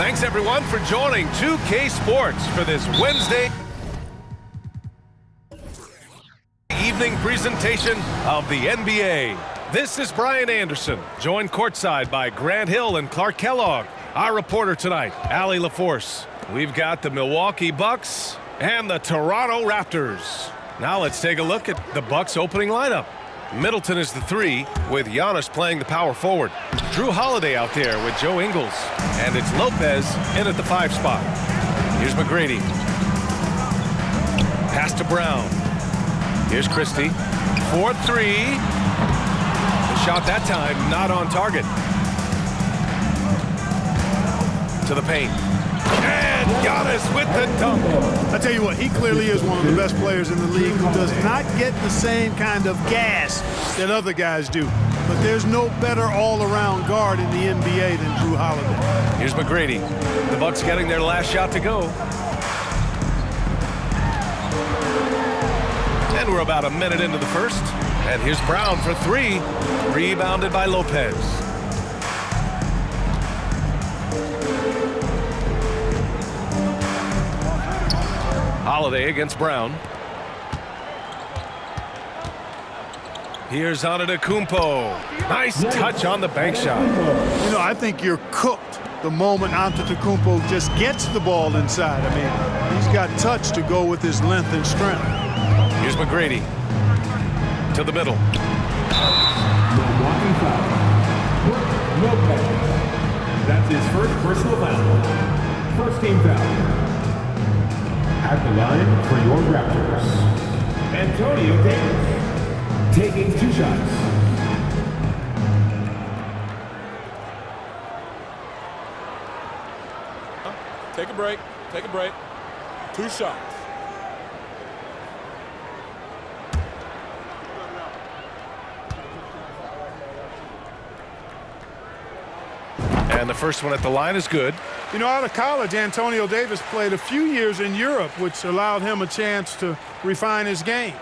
Thanks, everyone, for joining 2K Sports for this Wednesday evening presentation of the NBA. This is Brian Anderson, joined courtside by Grant Hill and Clark Kellogg. Our reporter tonight, Allie LaForce. We've got the Milwaukee Bucks and the Toronto Raptors. Now let's take a look at the Bucks opening lineup. Middleton is the 3, with Giannis playing the power forward. Drew Holiday out there with Joe Ingles. And it's Lopez in at the 5 spot. Here's McGrady. Pass to Brown. Here's Christie. 4-3. The shot that time not on target. To the paint. And Giannis with the dunk. I tell you what, he clearly is one of the best players in the league who does not get the same kind of gas that other guys do. But there's no better all-around guard in the NBA than Drew Holiday. Here's McGrady. The Bucks getting their last shot to go. And we're about a minute into the first. And here's Brown for 3. Rebounded by Lopez. Holiday against Brown. Here's Antetokounmpo. Nice touch on the bank shot. You know, I think you're cooked the moment Antetokounmpo just gets the ball inside. I mean, he's got touch to go with his length and strength. Here's McGrady. To the middle. Milwaukee foul. Lopez. That's his first personal foul. First team foul. At the line for your Raptors, Antonio Davis, taking 2 shots. Take a break. Take a break. 2 shots. And the first one at the line is good. You know, out of college, Antonio Davis played a few years in Europe, which allowed him a chance to refine his game.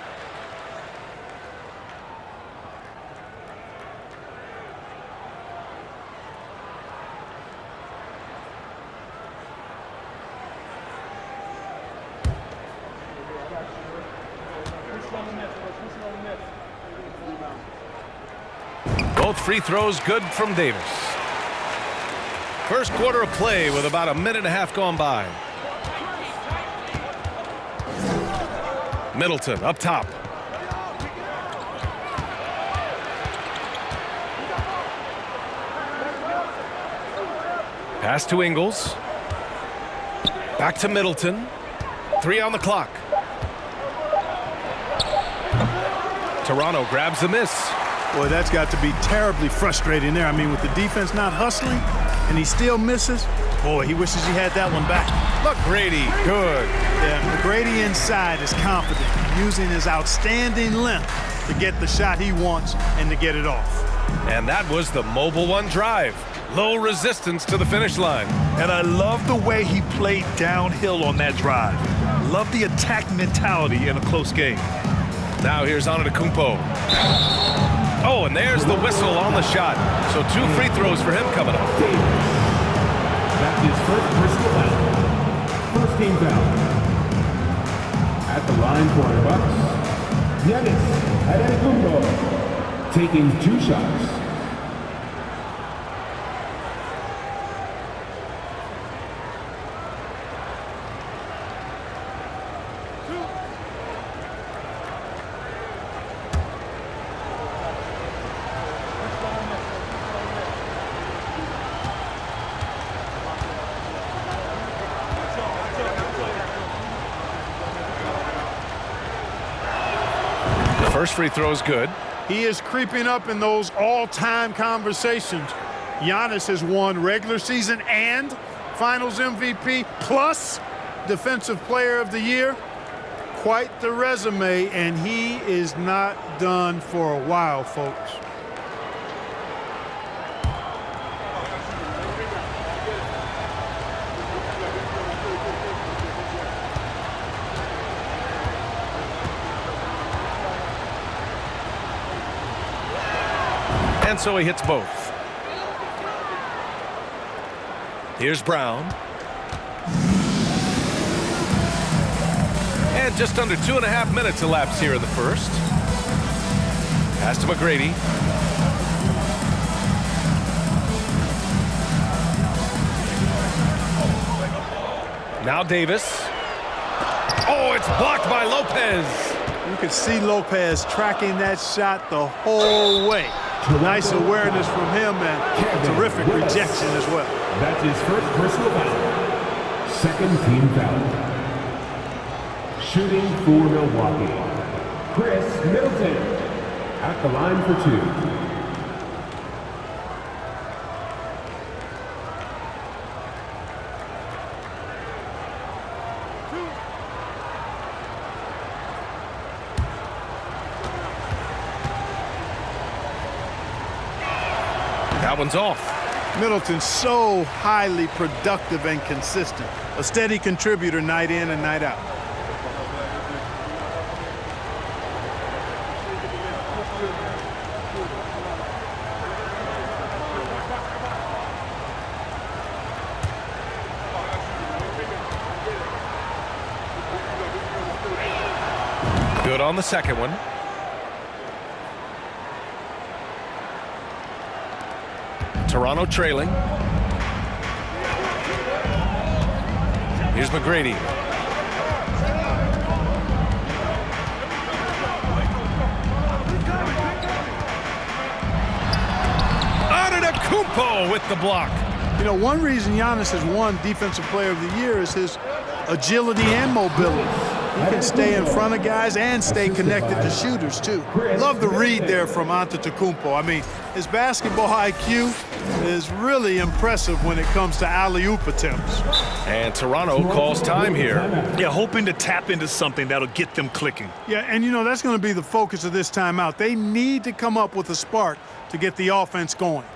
Both free throws good from Davis. First quarter of play with about a minute and a half gone by. Middleton up top. Pass to Ingles. Back to Middleton. 3 on the clock. Toronto grabs the miss. Boy, that's got to be terribly frustrating there. I mean, with the defense not hustling, and he still misses. Boy, he wishes he had that one back. McGrady, good. Yeah, McGrady inside is confident, using his outstanding length to get the shot he wants and to get it off. And that was the Mobile One drive. Low resistance to the finish line. And I love the way he played downhill on that drive. Love the attack mentality in a close game. Now here's Antetokounmpo. Oh, and there's the whistle on the shot. So 2 free throws for him coming up. That's his first personal foul. First team foul. At the line for the Bucks, Giannis Antetokounmpo, taking 2 shots. First free throw is good. He is creeping up in those all-time conversations. Giannis has won regular season and Finals MVP plus Defensive Player of the Year. Quite the resume, and he is not done for a while, folks. And so he hits both. Here's Brown. And just under 2.5 minutes elapsed here in the first. Pass to McGrady. Now Davis. Oh, it's blocked by Lopez. You can see Lopez tracking that shot the whole way. Nice awareness from him and terrific rejection as well. That's his first personal foul. Second team foul. Shooting for Milwaukee, Chris Middleton at the line for 2. That one's off. Middleton's so highly productive and consistent. A steady contributor night in and night out. Good on the second one. Toronto trailing. Here's McGrady. Antetokounmpo with the block. You know, one reason Giannis has won Defensive Player of the Year is his agility and mobility. He can stay in front of guys and stay connected to shooters, too. Love the read there from Antetokounmpo. I mean, his basketball IQ is really impressive when it comes to alley-oop attempts. And Toronto calls time here. Yeah, hoping to tap into something that'll get them clicking. Yeah, and you know, that's going to be the focus of this timeout. They need to come up with a spark to get the offense going.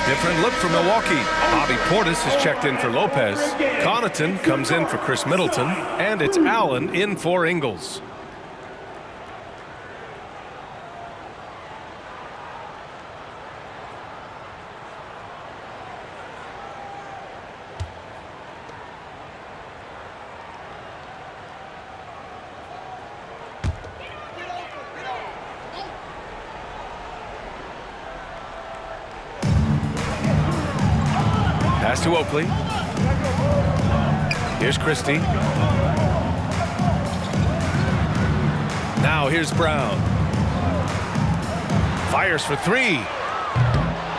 Different look for Milwaukee. Bobby Portis has checked in for Lopez. Connaughton comes in for Chris Middleton. And it's Allen in for Ingles. Pass to Oakley. Here's Christie. Now here's Brown. Fires for 3.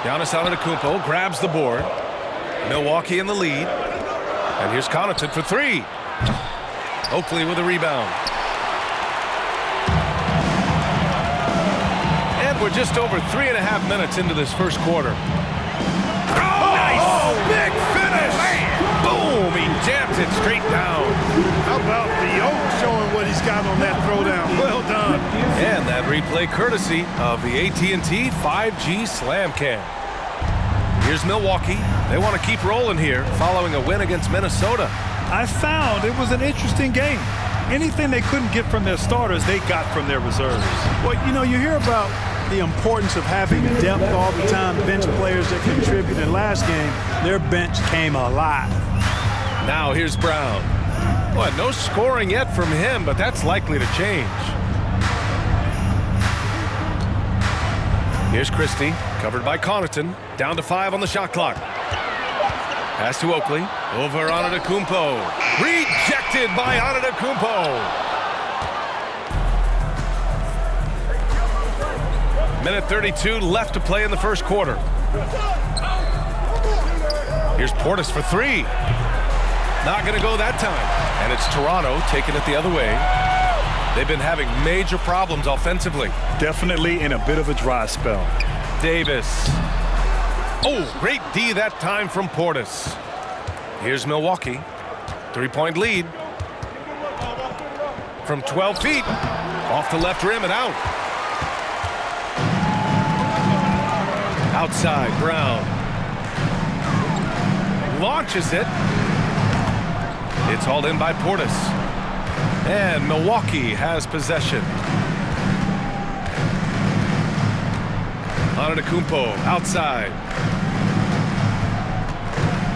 Giannis Antetokounmpo grabs the board. Milwaukee in the lead. And here's Connaughton for 3. Oakley with a rebound. And we're just over 3.5 minutes into this first quarter. Big finish! Man. Boom! He jams it straight down. How about the Oak showing what he's got on that throwdown? Well done. And that replay courtesy of the AT&T 5G Slam Cam. Here's Milwaukee. They want to keep rolling here following a win against Minnesota. I found it was an interesting game. Anything they couldn't get from their starters, they got from their reserves. Well, you know, you hear about the importance of having depth all the time, bench players that contribute. In last game, their bench came alive. Now here's Brown. Well, no scoring yet from him, but that's likely to change. Here's Christie, covered by Connaughton. Down to 5 on the shot clock. Pass to Oakley. Over Antetokounmpo. Rejected by Antetokounmpo. Minute 32 left to play in the first quarter. Here's Portis for 3. Not going to go that time. And it's Toronto taking it the other way. They've been having major problems offensively. Definitely in a bit of a dry spell. Davis. Oh, great D that time from Portis. Here's Milwaukee. 3-point lead. From 12 feet. Off the left rim and out. Outside, Brown. Launches it. It's hauled in by Portis. And Milwaukee has possession. Antetokounmpo outside.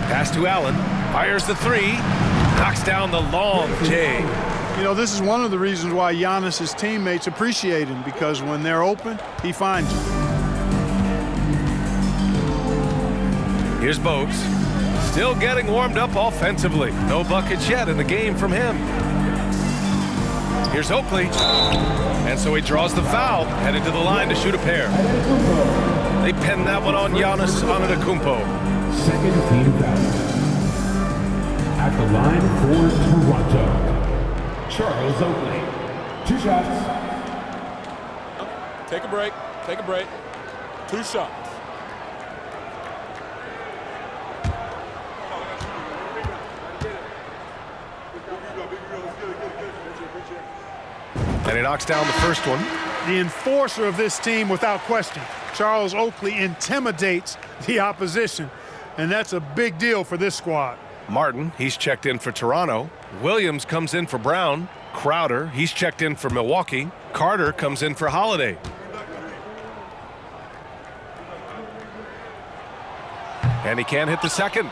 Pass to Allen. Fires the 3. Knocks down the long J. You know, this is one of the reasons why Giannis' teammates appreciate him, because when they're open, he finds them. Here's Bogues. Still getting warmed up offensively. No buckets yet in the game from him. Here's Oakley. And so he draws the foul, headed to the line to shoot a pair. They pin that one on Giannis Antetokounmpo. Second team foul. At the line for Toronto, Charles Oakley. 2 shots. Take a break. Take a break. 2 shots. And he knocks down the first one. The enforcer of this team, without question. Charles Oakley intimidates the opposition, and that's a big deal for this squad. Martin, he's checked in for Toronto. Williams comes in for Brown. Crowder, he's checked in for Milwaukee. Carter comes in for Holiday. And he can't hit the second.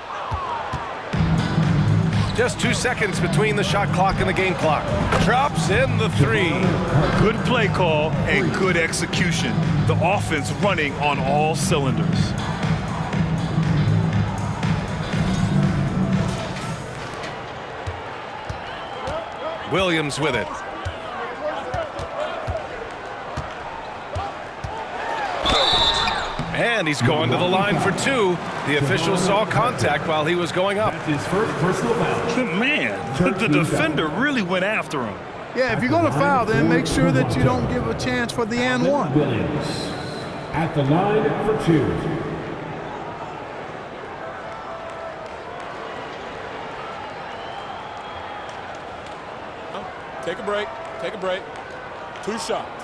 Just 2 seconds between the shot clock and the game clock. Drops in the 3. Good play call and good execution. The offense running on all cylinders. Williams with it. And he's going to the line for 2. The official saw contact while he was going up. His first personal foul. Man, the defender really went after him. Yeah, if you're going to foul, then make sure that you don't give a chance for the and 1. Williams at the line for 2. Take a break. Take a break. 2 shots.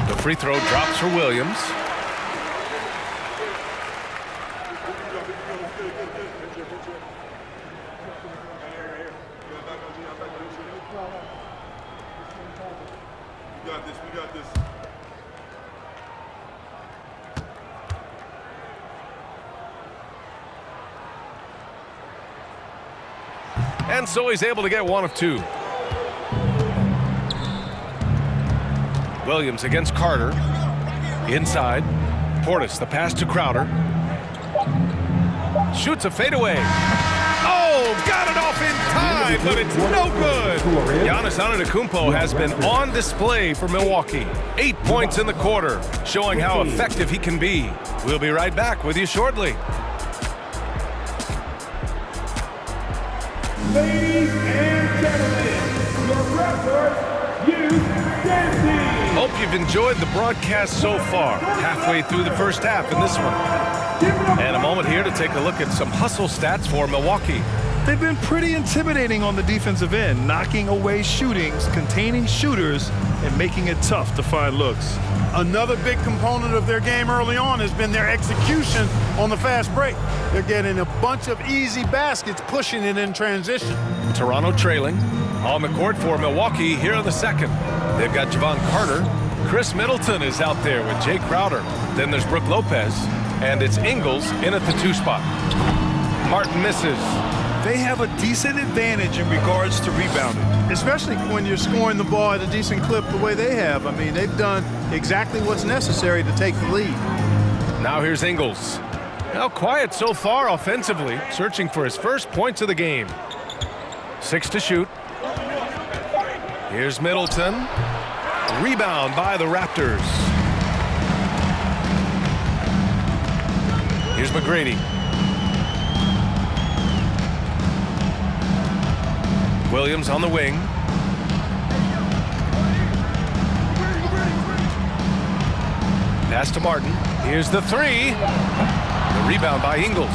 The free throw drops for Williams. We got this. And so he's able to get 1 of 2. Williams against Carter. Inside. Portis, the pass to Crowder. Shoots a fadeaway. Oh, got it off in time, but it's no good. Giannis Antetokounmpo has been on display for Milwaukee. 8 points in the quarter, showing how effective he can be. We'll be right back with you shortly. Ladies and gentlemen, your Raptors youth dancing. Hope you've enjoyed the broadcast so far. Halfway through the first half in this one. And a moment here to take a look at some hustle stats for Milwaukee. They've been pretty intimidating on the defensive end, knocking away shootings, containing shooters, and making it tough to find looks. Another big component of their game early on has been their execution on the fast break. They're getting a bunch of easy baskets, pushing it in transition. Toronto trailing on the court for Milwaukee here in the second. They've got Javon Carter. Chris Middleton is out there with Jay Crowder. Then there's Brook Lopez, and it's Ingles in at the 2 spot. Martin misses. They have a decent advantage in regards to rebounding. Especially when you're scoring the ball at a decent clip the way they have. I mean, they've done exactly what's necessary to take the lead. Now here's Ingles. Now quiet so far offensively, searching for his first points of the game. 6 to shoot. Here's Middleton. Rebound by the Raptors. Here's McGrady. Williams on the wing. Pass to Martin. Here's the 3. The rebound by Ingles.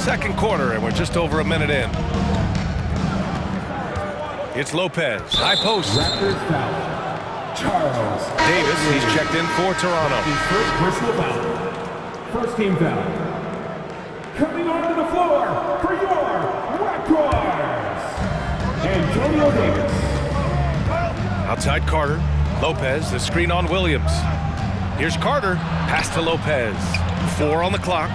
Second quarter, and we're just over a minute in. It's Lopez. High post. Raptors foul. Charles Davis, he's checked in for Toronto. His first personal foul. First team foul. Coming onto the floor for your Raptors, Antonio Davis. Outside Carter. Lopez, the screen on Williams. Here's Carter. Pass to Lopez. 4 on the clock.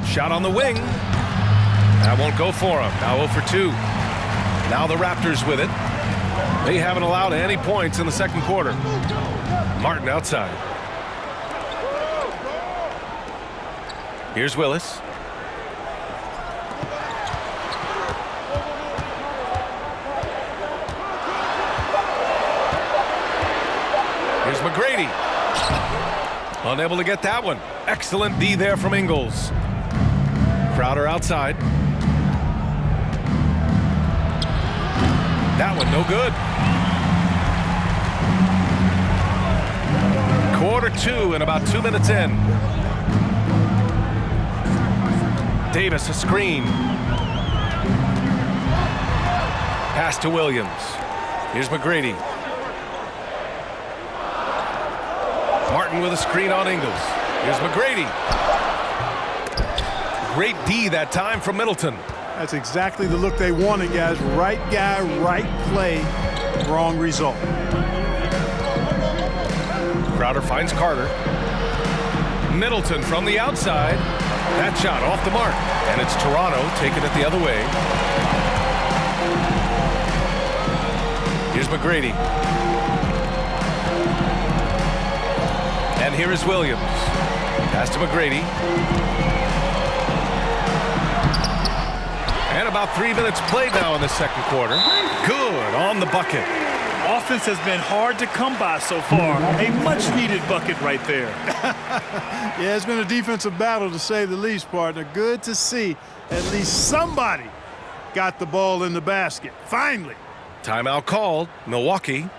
Shot on the wing. That won't go for him. Now 0 for 2. Now the Raptors with it. They haven't allowed any points in the second quarter. Martin outside. Here's Willis. Here's McGrady. Unable to get that one. Excellent D there from Ingles. Crowder outside. That one no good. Quarter 2 and about 2 minutes in. Davis a screen. Pass to Williams. Here's McGrady. Martin with a screen on Ingles. Here's McGrady. Great D that time from Middleton. That's exactly the look they wanted, guys. Right guy, right play, wrong result. Crowder finds Carter. Middleton from the outside. That shot off the mark. And it's Toronto taking it the other way. Here's McGrady. And here is Williams. Pass to McGrady. And about 3 minutes played now in the second quarter. Good on the bucket. Offense has been hard to come by so far. A much-needed bucket right there. Yeah, it's been a defensive battle to say the least, partner. Good to see at least somebody got the ball in the basket. Finally. Timeout called. Milwaukee.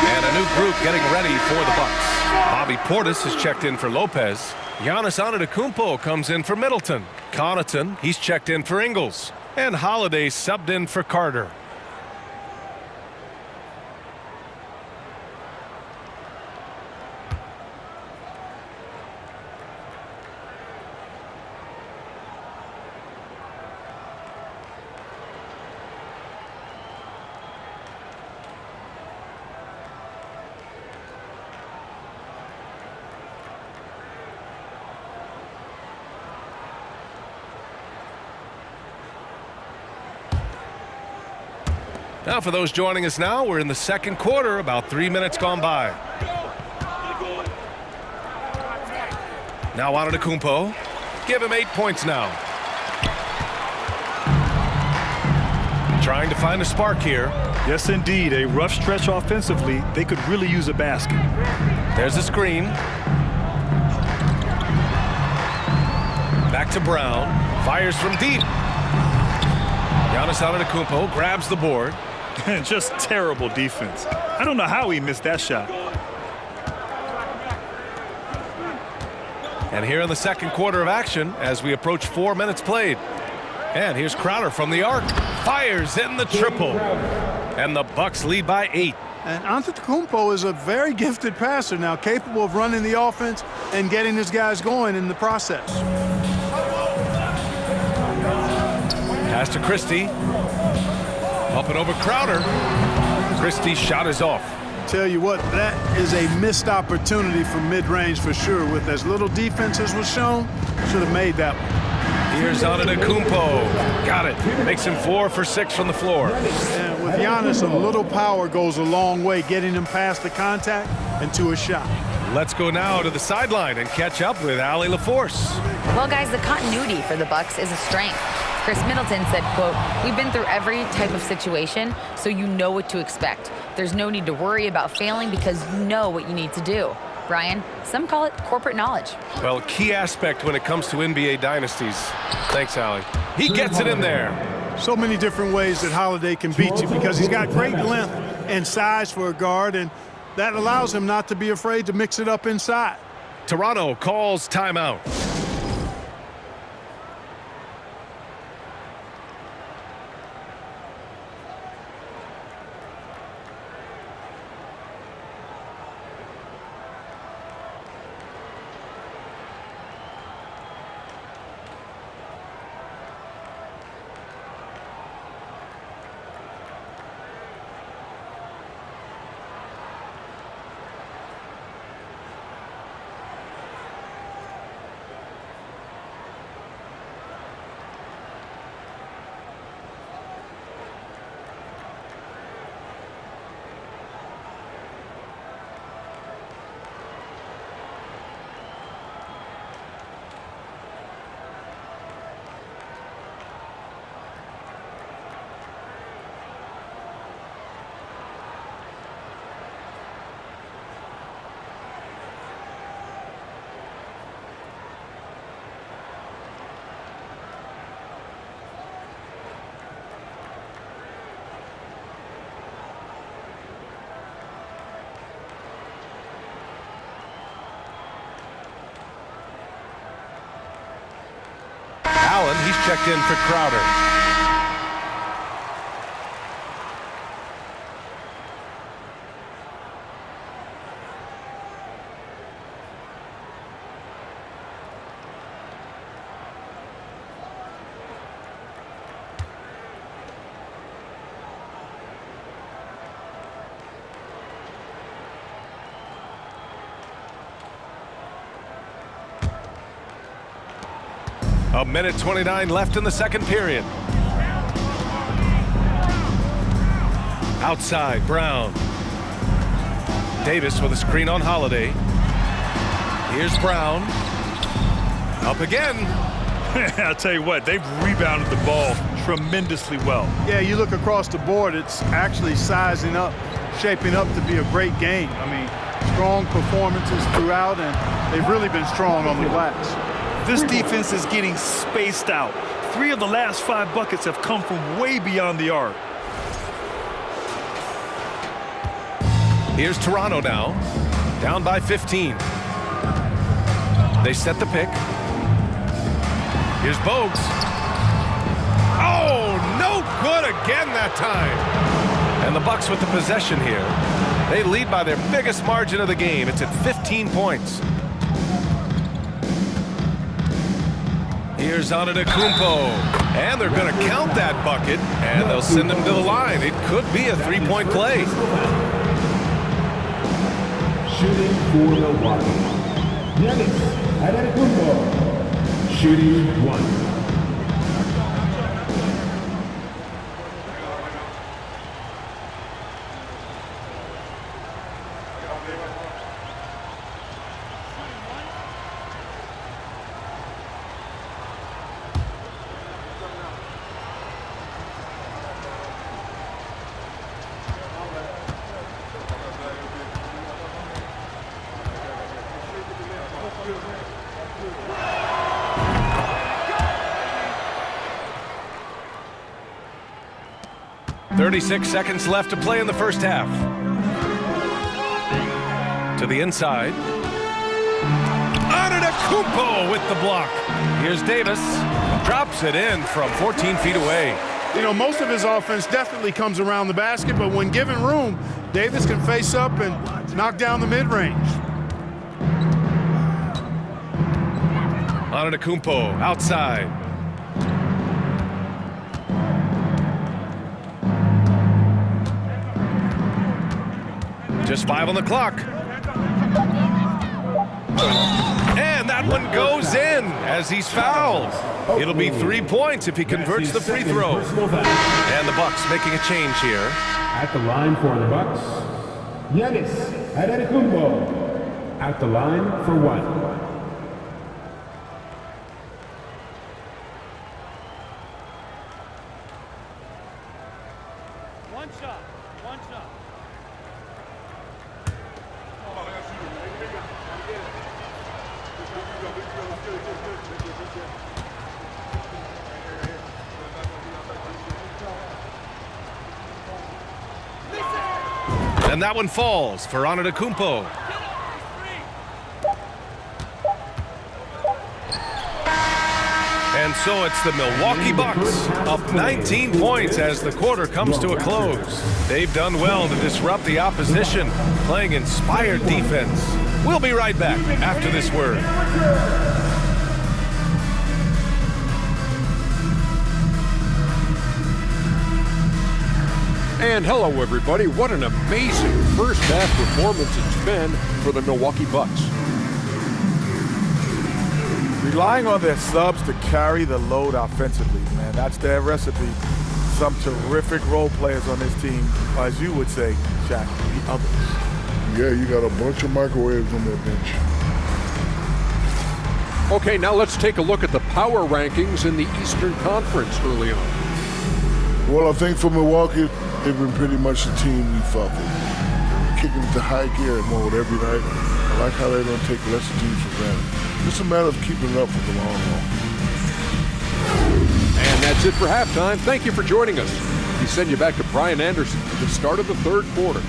And a new group getting ready for the Bucks. Bobby Portis has checked in for Lopez. Giannis Antetokounmpo comes in for Middleton. Connaughton, he's checked in for Ingles. And Holiday subbed in for Carter. Now for those joining us now, we're in the second quarter, about 3 minutes gone by. Now Antetokounmpo. Give him 8 points now. Trying to find a spark here. Yes, indeed. A rough stretch offensively. They could really use a basket. There's a screen. Back to Brown. Fires from deep. Giannis Antetokounmpo grabs the board. Just terrible defense. I don't know how he missed that shot. And here in the second quarter of action as we approach 4 minutes played. And here's Crowder from the arc. Fires in the triple. And the Bucks lead by 8. And Antetokounmpo is a very gifted passer now, capable of running the offense and getting his guys going in the process. Pass to Christie. Up and over Crowder. Christie's shot is off. Tell you what, that is a missed opportunity from mid-range for sure. With as little defense as was shown, should have made that one. Here's Antetokounmpo. Got it. Makes him 4 for 6 from the floor. And with Giannis, a little power goes a long way, getting him past the contact and to a shot. Let's go now to the sideline and catch up with Allie LaForce. Well, guys, the continuity for the Bucks is a strength. Chris Middleton said, quote, "We've been through every type of situation, so you know what to expect. There's no need to worry about failing because you know what you need to do." Brian, some call it corporate knowledge. Well, key aspect when it comes to NBA dynasties. Thanks, Allie. He gets it in there. So many different ways that Holiday can beat you because he's got great length and size for a guard, and that allows him not to be afraid to mix it up inside. Toronto calls timeout. Allen, he's checked in for Crowder. A minute 29 left in the second period. Outside, Brown. Davis with a screen on Holiday. Here's Brown. Up again. I'll tell you what, they've rebounded the ball tremendously well. Yeah, you look across the board, it's actually sizing up, shaping up to be a great game. I mean, strong performances throughout, and they've really been strong on the glass. This defense is getting spaced out. 3 of the last 5 buckets have come from way beyond the arc. Here's Toronto now, down by 15. They set the pick. Here's Bogues. Oh, no good again that time. And the Bucks with the possession here. They lead by their biggest margin of the game. It's at 15 points. Here's Antetokounmpo. And they're going to count that bucket. And they'll send him to the line. It could be a three-point play. Shooting for Milwaukee. Giannis Antetokounmpo. Shooting 1. .36 seconds left to play in the first half. To the inside. Antetokounmpo with the block. Here's Davis. Drops it in from 14 feet away. You know, most of his offense definitely comes around the basket, but when given room, Davis can face up and knock down the mid-range. Antetokounmpo outside. Just 5 on the clock. And that one goes in as he's fouled. It'll be 3 points if he converts the free throw. And the Bucks making a change here. At the line for the Bucks, Giannis Antetokounmpo. At the line for 1. And that one falls for Antetokounmpo. And so it's the Milwaukee Bucks up 19 points as the quarter comes to a close. They've done well to disrupt the opposition, playing inspired defense. We'll be right back after this word. And hello, everybody. What an amazing first half performance it's been for the Milwaukee Bucks. Relying on their subs to carry the load offensively, man. That's their recipe. Some terrific role players on this team, as you would say, Shaq, the others. Yeah, you got a bunch of microwaves on that bench. Okay, now let's take a look at the power rankings in the Eastern Conference early on. Well, I think for Milwaukee, they've been pretty much the team we felt. They're kicking it to high gear mode every night. I like how they don't take lesser teams for granted. It's a matter of keeping it up for the long haul. And that's it for halftime. Thank you for joining us. We send you back to Brian Anderson for the start of the third quarter.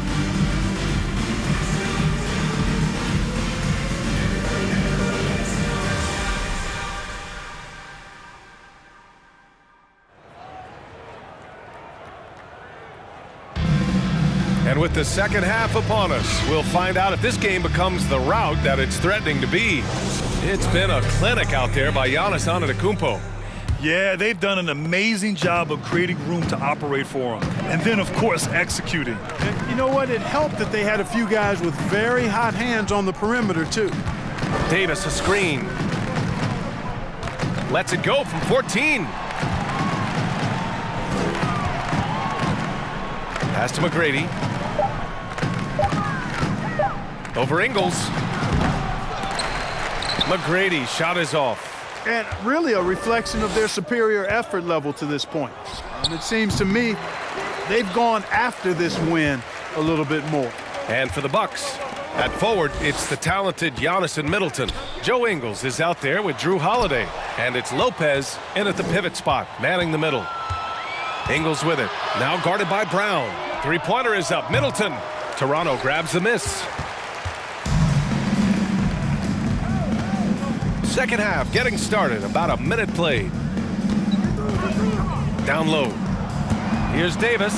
And with the second half upon us, we'll find out if this game becomes the rout that it's threatening to be. It's been a clinic out there by Giannis Antetokounmpo. Yeah, they've done an amazing job of creating room to operate for him. And then, of course, executing. And you know what? It helped that they had a few guys with very hot hands on the perimeter, too. Davis a screen. Lets it go from 14. Pass to McGrady. Over Ingles. McGrady shot is off. And really a reflection of their superior effort level to this point. It seems to me they've gone after this win a little bit more. And for the Bucks, at forward, it's the talented Giannis and Middleton. Joe Ingles is out there with Drew Holiday. And it's Lopez in at the pivot spot, manning the middle. Ingles with it, now guarded by Brown. Three-pointer is up, Middleton. Toronto grabs the miss. Second half getting started. About a minute played. Down low. Here's Davis.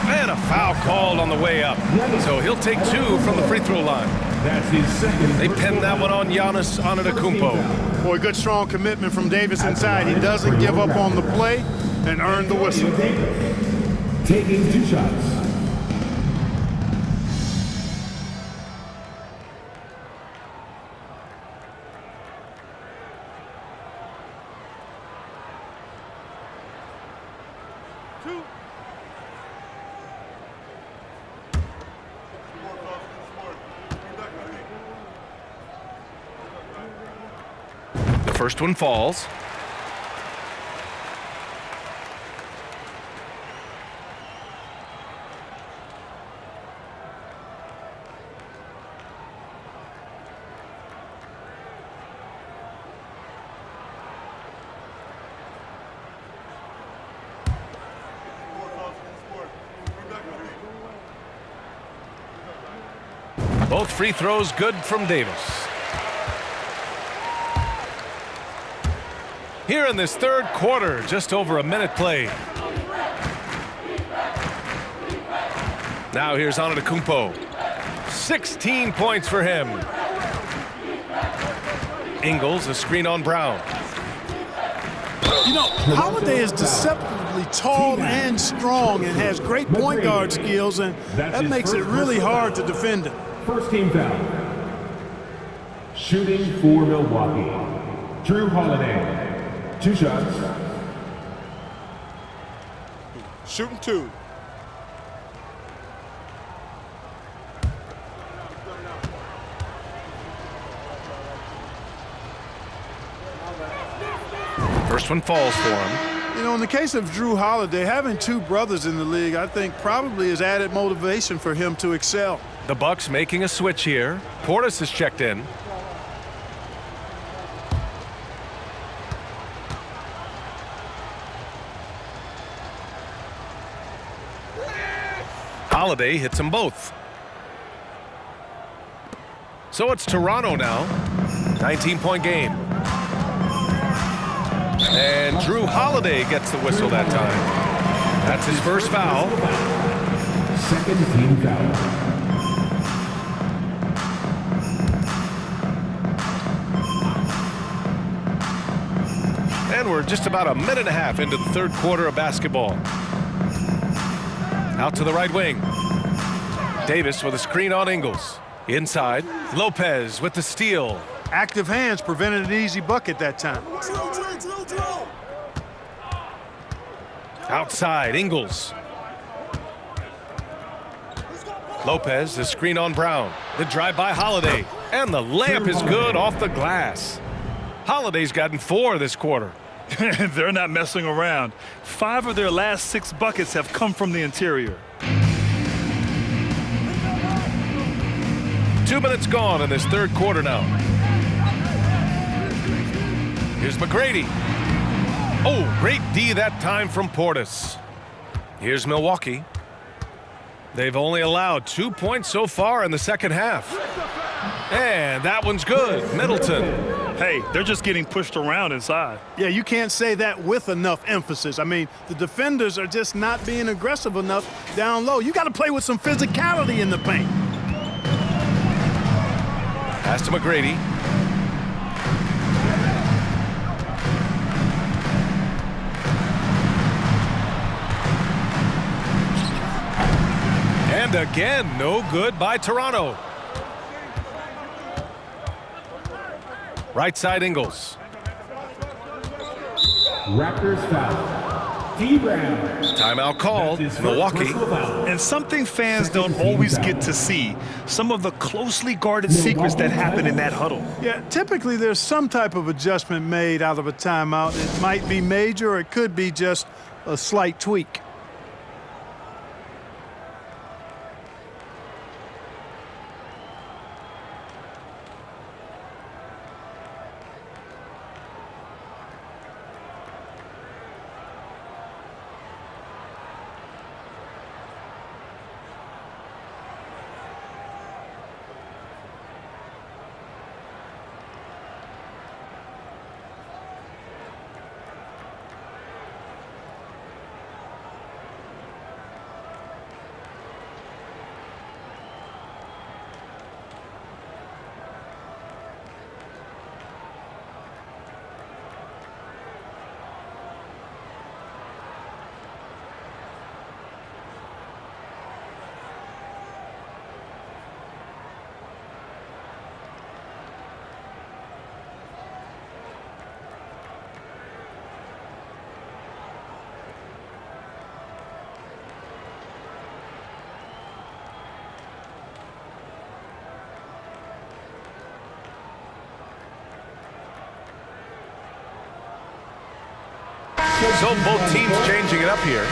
And a foul called on the way up. So he'll take 2 from the free throw line. That's his second. They pin that one on Giannis Antetokounmpo. Boy, good strong commitment from Davis inside. He doesn't give up on the play and earn the whistle. Taking 2 shots. First one falls. Both free throws good from Davis. Here in this third quarter, just over a minute played. Now here's Antetokounmpo. 16 points for him. Ingles, a screen on Brown. You know, Holiday is deceptively tall and strong and has great point guard skills, and that makes it really hard to defend him. First team foul. Shooting for Milwaukee. Drew Holiday. 2 shots. Shooting 2. First one falls for him. You know, in the case of Drew Holiday, having 2 brothers in the league, I think probably is added motivation for him to excel. The Bucks making a switch here. Portis is checked in. Holiday hits them both. So it's Toronto now. 19-point game. And Drew Holiday gets the whistle that time. That's his first foul. Second team foul. And we're just about a minute and a half into the third quarter of basketball. Out to the right wing. Davis with a screen on Ingles. Inside, Lopez with the steal. Active hands prevented an easy bucket that time. Outside, Ingles. Lopez, the screen on Brown. The drive by Holiday. And the layup is good off the glass. Holiday's gotten 4 this quarter. They're not messing around. 5 of their last 6 buckets have come from the interior. 2 minutes gone in this third quarter now. Here's McGrady. Oh, great D that time from Portis. Here's Milwaukee. They've only allowed 2 points so far in the second half. And that one's good. Middleton. Hey, they're just getting pushed around inside. Yeah, you can't say that with enough emphasis. I mean, the defenders are just not being aggressive enough down low. You got to play with some physicality in the paint. Pass to McGrady. And again, no good by Toronto. Right side, Ingles. Raptors foul. D. Brown. Timeout called. Milwaukee. And something fans don't always get to see. Some of the closely guarded secrets that happen in that huddle. Yeah, typically there's some type of adjustment made out of a timeout. It might be major or it could be just a slight tweak. So both teams changing it up here.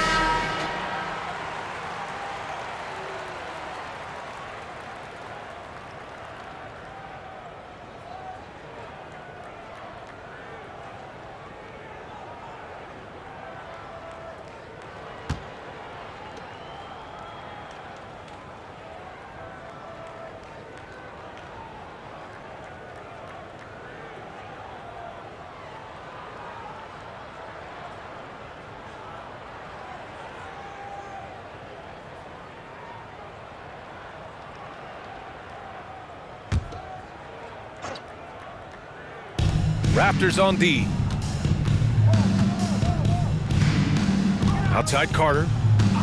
Raptors on D. Outside Carter.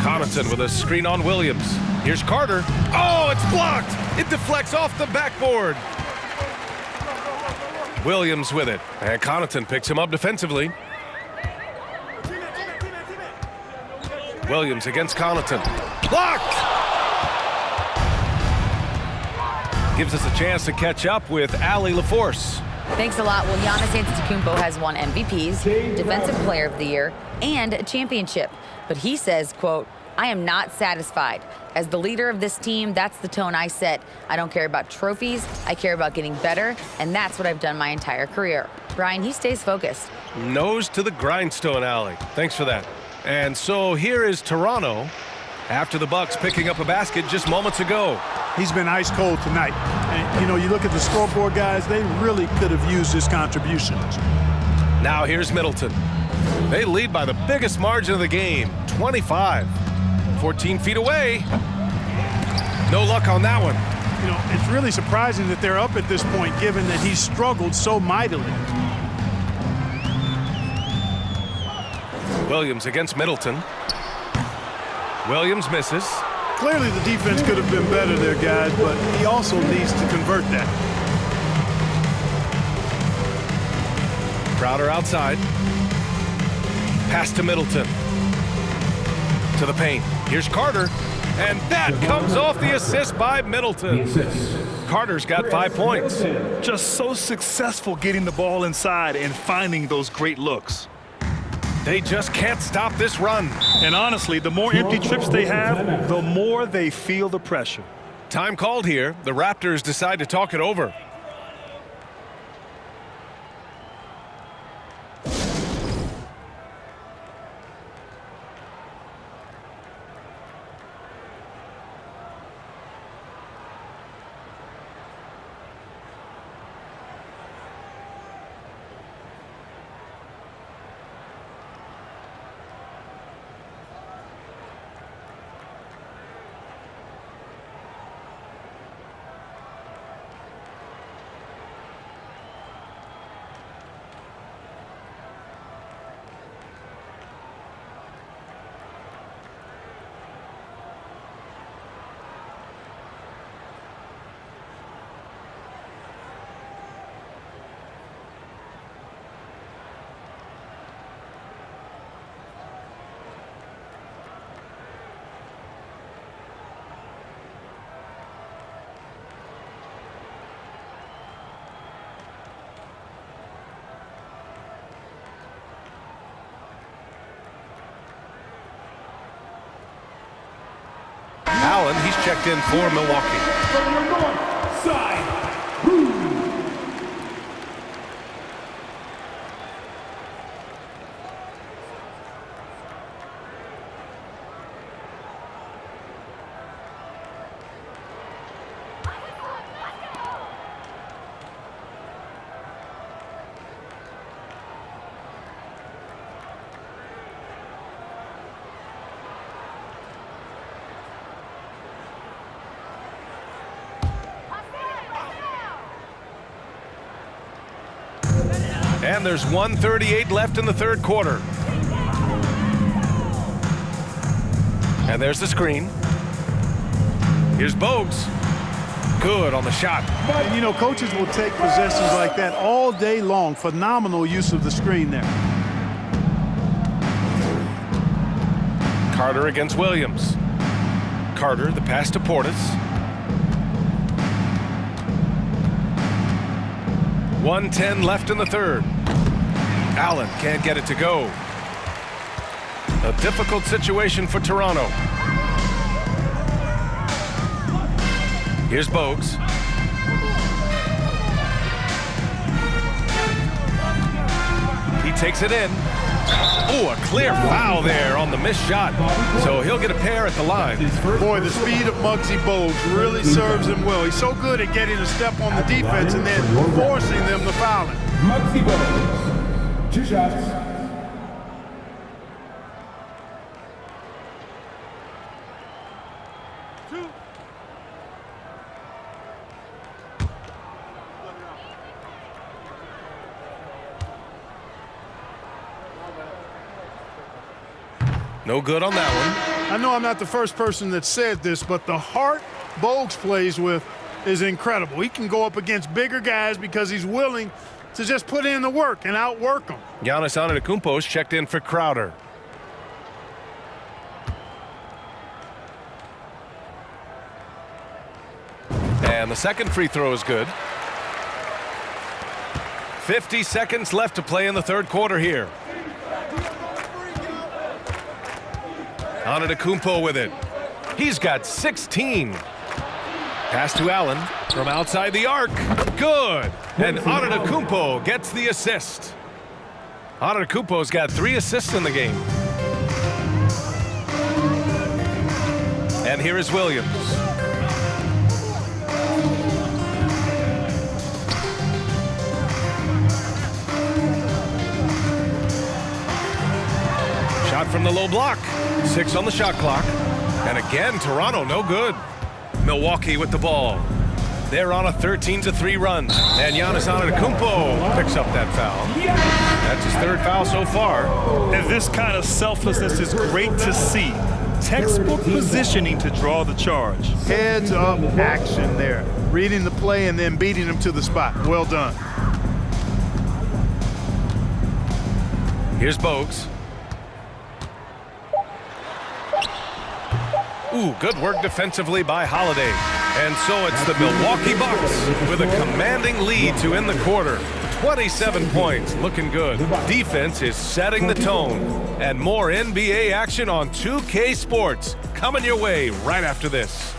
Connaughton with a screen on Williams. Here's Carter. Oh, it's blocked. It deflects off the backboard. Williams with it. And Connaughton picks him up defensively. Williams against Connaughton. Blocked! Gives us a chance to catch up with Allie LaForce. Thanks a lot. Well, Giannis Antetokounmpo has won MVPs, Defensive Player of the Year, and a championship. But he says, quote, I am not satisfied. As the leader of this team, that's the tone I set. I don't care about trophies. I care about getting better, and that's what I've done my entire career. Brian, he stays focused. Nose to the grindstone, Allie. Thanks for that. And so here is Toronto after the Bucks picking up a basket just moments ago. He's been ice cold tonight. And, you know, you look at the scoreboard, guys, they really could have used his contributions. Now here's Middleton. They lead by the biggest margin of the game, 25. 14 feet away. No luck on that one. You know, it's really surprising that they're up at this point, given that he's struggled so mightily. Williams against Middleton. Williams misses. Clearly the defense could have been better there, guys, but he also needs to convert that. Crowder outside. Pass to Middleton. To the paint. Here's Carter. And that comes off the assist by Middleton. Carter's got 5 points. Just so successful getting the ball inside and finding those great looks. They just can't stop this run. And honestly, the more empty trips they have, the more they feel the pressure. Time called here. The Raptors decide to talk it over. Allen, he's checked in for Milwaukee. From your north side, And there's 1:38 left in the third quarter. And there's the screen. Here's Bogues. Good on the shot. And, you know, coaches will take possessions like that all day long. Phenomenal use of the screen there. Carter against Williams. Carter, the pass to Portis. 1:10 left in the third. Allen can't get it to go. A difficult situation for Toronto. Here's Bogues. He takes it in. Ooh, a clear foul there on the missed shot. So he'll get a pair at the line. Boy, the speed of Muggsy Bogues really serves him well. He's so good at getting a step on the defense and then forcing them to foul him. Muggsy Bogues, 2 shots. No good on that one. I know I'm not the first person that said this, but the heart Bogues plays with is incredible. He can go up against bigger guys because he's willing to just put in the work and outwork them. Giannis Antetokounmpo is checked in for Crowder. And the second free throw is good. 50 seconds left to play in the third quarter here. Antetokounmpo with it. He's got 16. Pass to Allen from outside the arc. Good. And Antetokounmpo gets the assist. Antetokounmpo's got 3 assists in the game. And here is Williams. Shot from the low block. 6 on the shot clock. And again, Toronto no good. Milwaukee with the ball. They're on a 13-3 run. And Giannis Antetokounmpo picks up that foul. That's his 3rd foul so far. And this kind of selflessness is great to see. Textbook positioning to draw the charge. Heads up action there. Reading the play and then beating him to the spot. Well done. Here's Bogues. Ooh, good work defensively by Holiday. And so it's the Milwaukee Bucks with a commanding lead to end the quarter. 27 points, looking good. Defense is setting the tone. And more NBA action on 2K Sports coming your way right after this.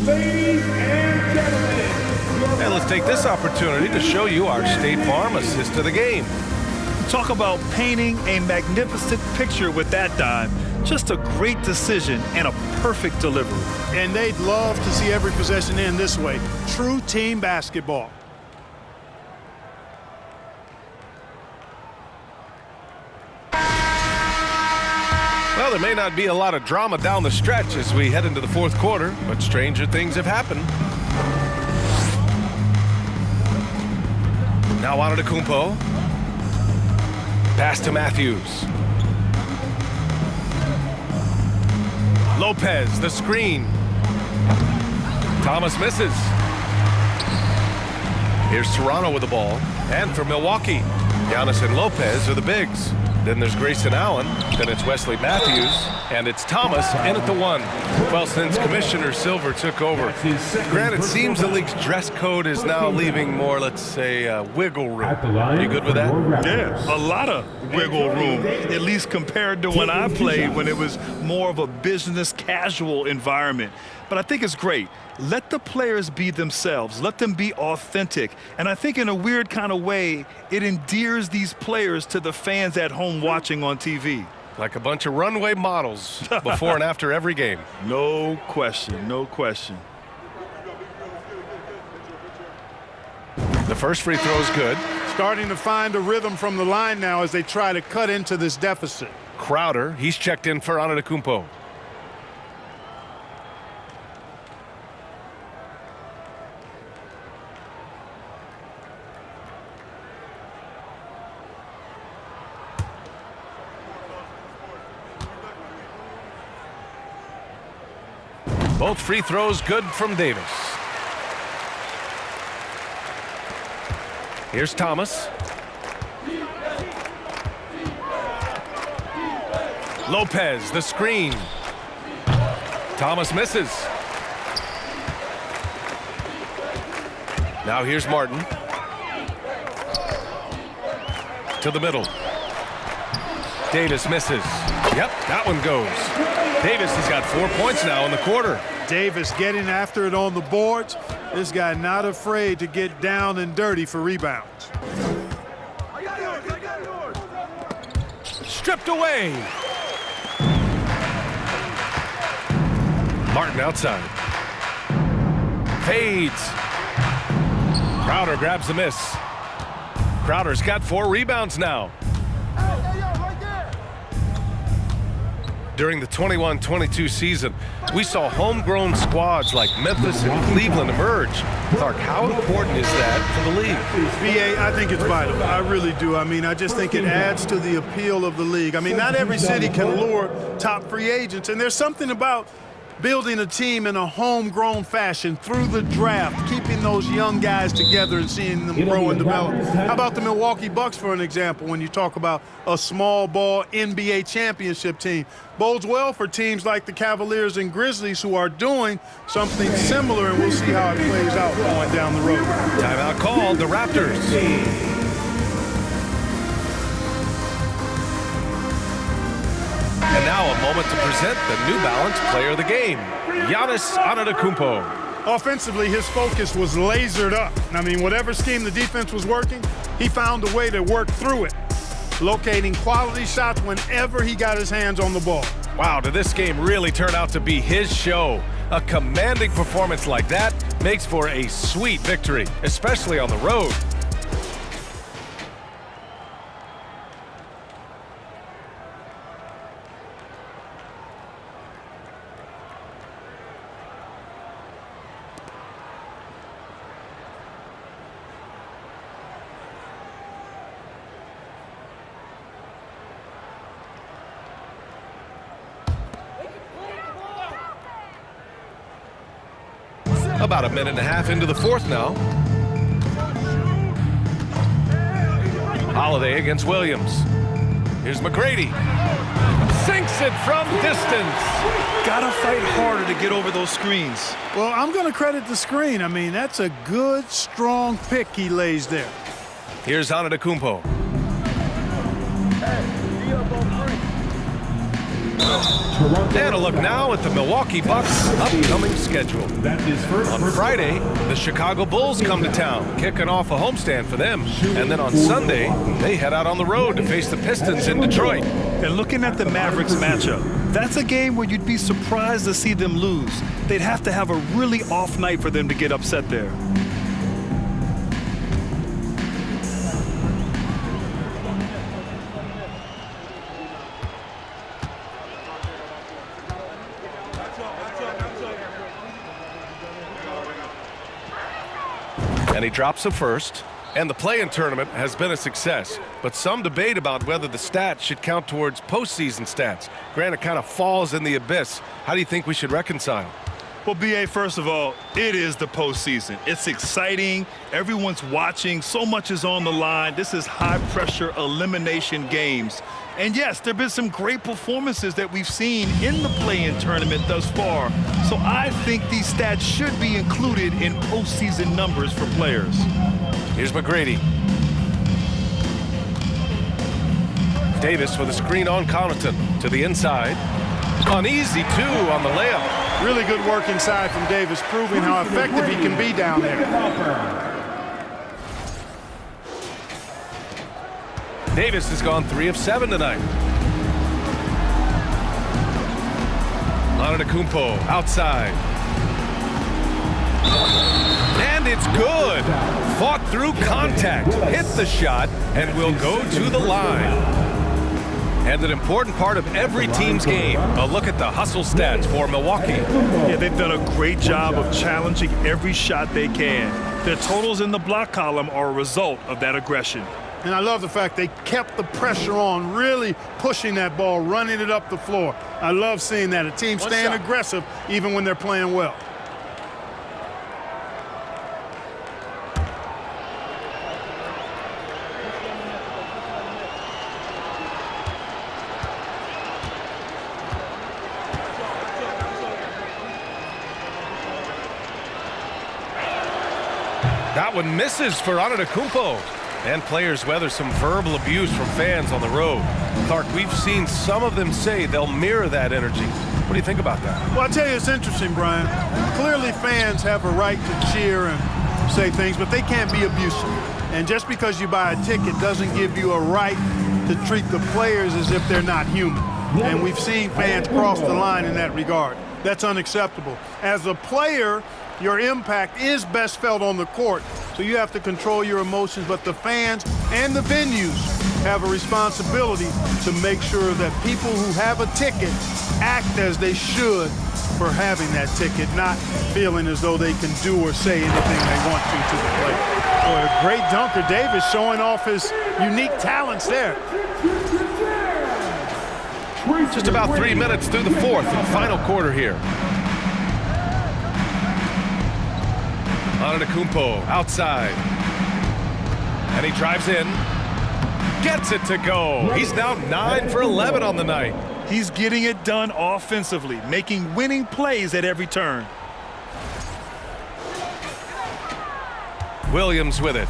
Ladies and gentlemen. And let's take this opportunity to show you our State Farm assist of the game. Talk about painting a magnificent picture with that dime. Just a great decision and a perfect delivery. And they'd love to see every possession end this way. True team basketball. Well, there may not be a lot of drama down the stretch as we head into the fourth quarter, but stranger things have happened. Now Antetokounmpo. Pass to Matthews. Lopez, the screen. Thomas misses. Here's Toronto with the ball. And for Milwaukee, Giannis and Lopez are the bigs. Then there's Grayson Allen. Then it's Wesley Matthews. And it's Thomas in at the 1. Well, since Commissioner Silver took over, granted, it seems the league's dress code is now leaving more, let's say, wiggle room. You good with that? Yeah, a lot of wiggle room, at least compared to when I played, when it was more of a business casual environment. But I think it's great. Let the players be themselves. Let them be authentic. And I think in a weird kind of way, it endears these players to the fans at home watching on TV. Like a bunch of runway models before and after every game. No question, no question. The first free throw is good. Starting to find a rhythm from the line now as they try to cut into this deficit. Crowder, he's checked in for Antetokounmpo. Both free throws good from Davis. Here's Thomas. Lopez, the screen. Thomas misses. Now here's Martin. to the middle. Davis misses. Yep, that one goes. Davis has got 4 points now in the quarter. Davis getting after it on the boards. This guy not afraid to get down and dirty for rebounds. Stripped away. Martin outside. Fades. Crowder grabs the miss. Crowder's got 4 rebounds now. During the 21-22 season, we saw homegrown squads like Memphis and Cleveland emerge. Clark, how important is that for the league? BA, I think it's vital. I really do. I mean, I just think it adds to the appeal of the league. I mean, not every city can lure top free agents, and there's something about building a team in a homegrown fashion through the draft, keeping those young guys together and seeing them grow and develop. How about the Milwaukee Bucks, for an example, when you talk about a small ball NBA championship team? Bodes well for teams like the Cavaliers and Grizzlies who are doing something similar, and we'll see how it plays out going down the road. Timeout called, the Raptors. And now a moment to present the New Balance Player of the Game, Giannis Antetokounmpo. Offensively, his focus was lasered up. I mean, whatever scheme the defense was working, he found a way to work through it, locating quality shots whenever he got his hands on the ball. Wow, did this game really turn out to be his show? A commanding performance like that makes for a sweet victory, especially on the road. About a minute and a half into the fourth now. Holiday against Williams. Here's McGrady. Sinks it from distance. Gotta fight harder to get over those screens. Well, I'm going to credit the screen. I mean, that's a good, strong pick he lays there. Here's Antetokounmpo. And a look now at the Milwaukee Bucks' upcoming schedule. On Friday, the Chicago Bulls come to town, kicking off a homestand for them. And then on Sunday, they head out on the road to face the Pistons in Detroit. And looking at the Mavericks matchup, that's a game where you'd be surprised to see them lose. They'd have to have a really off night for them to get upset there. And he drops a first. And the play-in tournament has been a success, but some debate about whether the stats should count towards postseason stats. Granted, kind of falls in the abyss. How do you think we should reconcile? Well, BA, first of all, it is the postseason. It's exciting. Everyone's watching. So much is on the line. This is high-pressure elimination games. And yes, there have been some great performances that we've seen in the play-in tournament thus far. So I think these stats should be included in postseason numbers for players. Here's McGrady. Davis with a screen on Connaughton to the inside. An easy two on the layup. Really good work inside from Davis, proving how effective he can be down there. Davis has gone 3 of 7 tonight. Antetokounmpo outside. And it's good. Fought through contact, hit the shot, and will go to the line. And an important part of every team's game. A look at the hustle stats for Milwaukee. Yeah, they've done a great job of challenging every shot they can. Their totals in the block column are a result of that aggression. And I love the fact they kept the pressure on, really pushing that ball, running it up the floor. I love seeing that. A team staying aggressive even when they're playing well. That one misses for Antetokounmpo. And players weather some verbal abuse from fans on the road. Clark, we've seen some of them say they'll mirror that energy. What do you think about that? Well, I'll tell you, it's interesting, Brian. Clearly fans have a right to cheer and say things, but they can't be abusive. And just because you buy a ticket doesn't give you a right to treat the players as if they're not human. And we've seen fans cross the line in that regard. That's unacceptable. As a player, your impact is best felt on the court, so you have to control your emotions, but the fans and the venues have a responsibility to make sure that people who have a ticket act as they should for having that ticket, not feeling as though they can do or say anything they want to the player. Boy, a great dunker. Davis showing off his unique talents there. Just about 3 minutes through the fourth and final quarter here. Antetokounmpo outside. And he drives in. Gets it to go. He's now 9 for 11 on the night. He's getting it done offensively, making winning plays at every turn. Williams with it.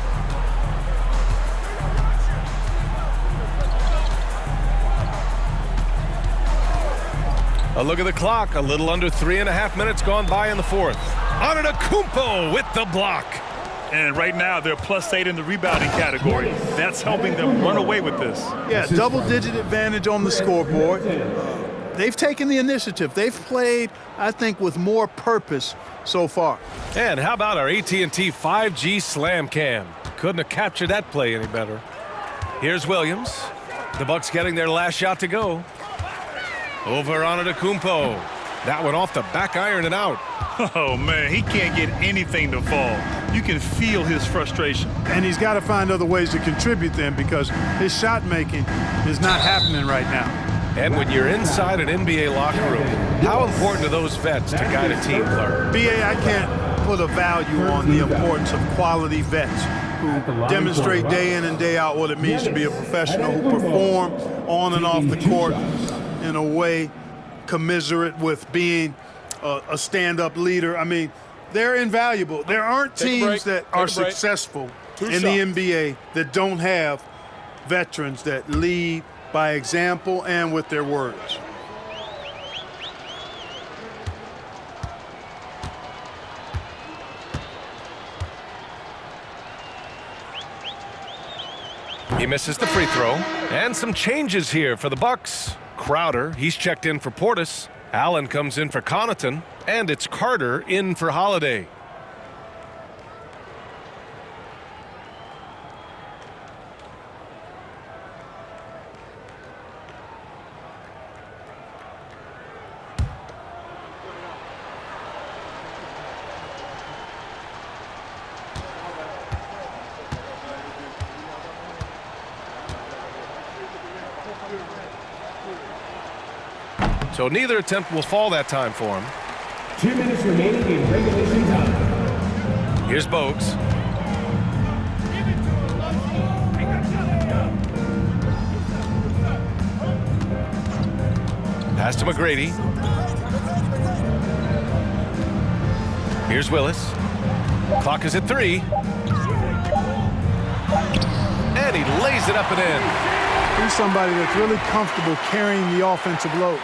A look at the clock. A little under 3.5 minutes gone by in the fourth. Antetokounmpo with the block. And right now, they're +8 in the rebounding category. That's helping them run away with this. Yeah, double-digit advantage on the scoreboard. They've taken the initiative. They've played, I think, with more purpose so far. And how about our AT&T 5G Slam Cam? Couldn't have captured that play any better. Here's Williams. The Bucks getting their last shot to go. Over Antetokounmpo. That one off the back iron and out. Oh, man, he can't get anything to fall. You can feel his frustration. And he's got to find other ways to contribute then, because his shot making is not happening right now. And when you're inside an NBA locker room, how important are those vets to guide a team, Clark? B.A., I can't put a value on the importance of quality vets who demonstrate day in and day out what it means to be a professional, who perform on and off the court in a way commiserate with being a stand-up leader. I mean, they're invaluable. There aren't teams that are successful in the NBA that don't have veterans that lead by example and with their words. He misses the free throw. And some changes here for the Bucks. Crowder, he's checked in for Portis. Allen comes in for Connaughton. And it's Carter in for Holiday. So neither attempt will fall that time for him. 2 minutes remaining in regulation time. Here's Bogues. Pass to McGrady. Here's Willis. Clock is at 3. And he lays it up and in. He's somebody that's really comfortable carrying the offensive load.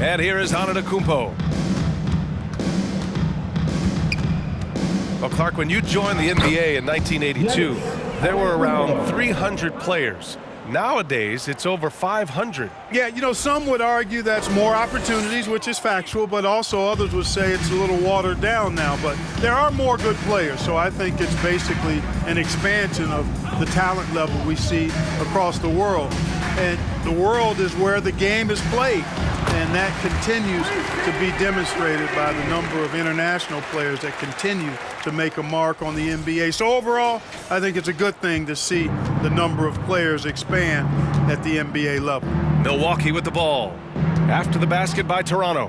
And here is Antetokounmpo. Well, Clark, when you joined the NBA in 1982, there were around 300 players. Nowadays, it's over 500. Yeah, you know, some would argue that's more opportunities, which is factual, but also others would say it's a little watered down now. But there are more good players, so I think it's basically an expansion of the talent level we see across the world. And the world is where the game is played, and that continues to be demonstrated by the number of international players that continue to make a mark on the NBA. So overall, I think it's a good thing to see the number of players expand at the NBA level. Milwaukee with the ball. After the basket by Toronto.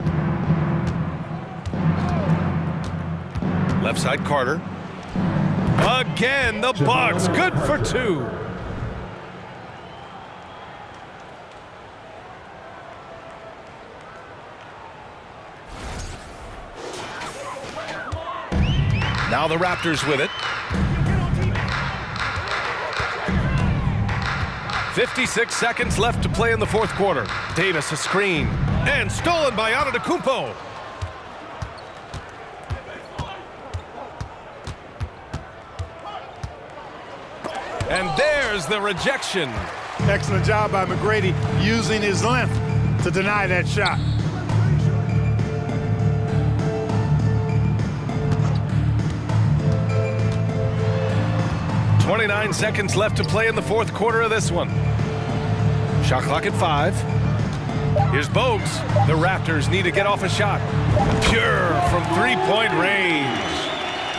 Left side Carter. Again, the Bucks. Good for 2. Now the Raptors with it. 56 seconds left to play in the fourth quarter. Davis a screen. And stolen by Antetokounmpo. And there's the rejection. Excellent job by McGrady using his length to deny that shot. .29 seconds left to play in the fourth quarter of this one. Shot clock at 5. Here's Bogues. The Raptors need to get off a shot. Pure from three-point range.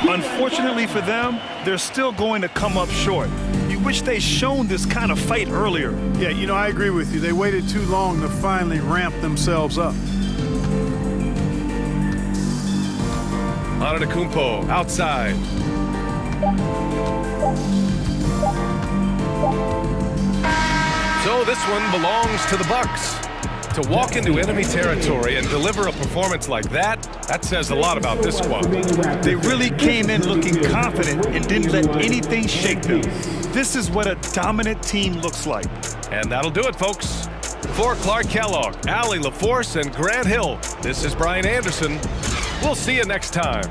Unfortunately for them, they're still going to come up short. You wish they'd shown this kind of fight earlier. Yeah, you know, I agree with you. They waited too long to finally ramp themselves up. Antetokounmpo outside. So this one belongs to the Bucks. To walk into enemy territory and deliver a performance like that, that says a lot about this squad. They really came in looking confident and didn't let anything shake them. This is what a dominant team looks like. And that'll do it, folks. For Clark Kellogg, Allie LaForce, and Grant Hill, this is Brian Anderson. We'll see you next time.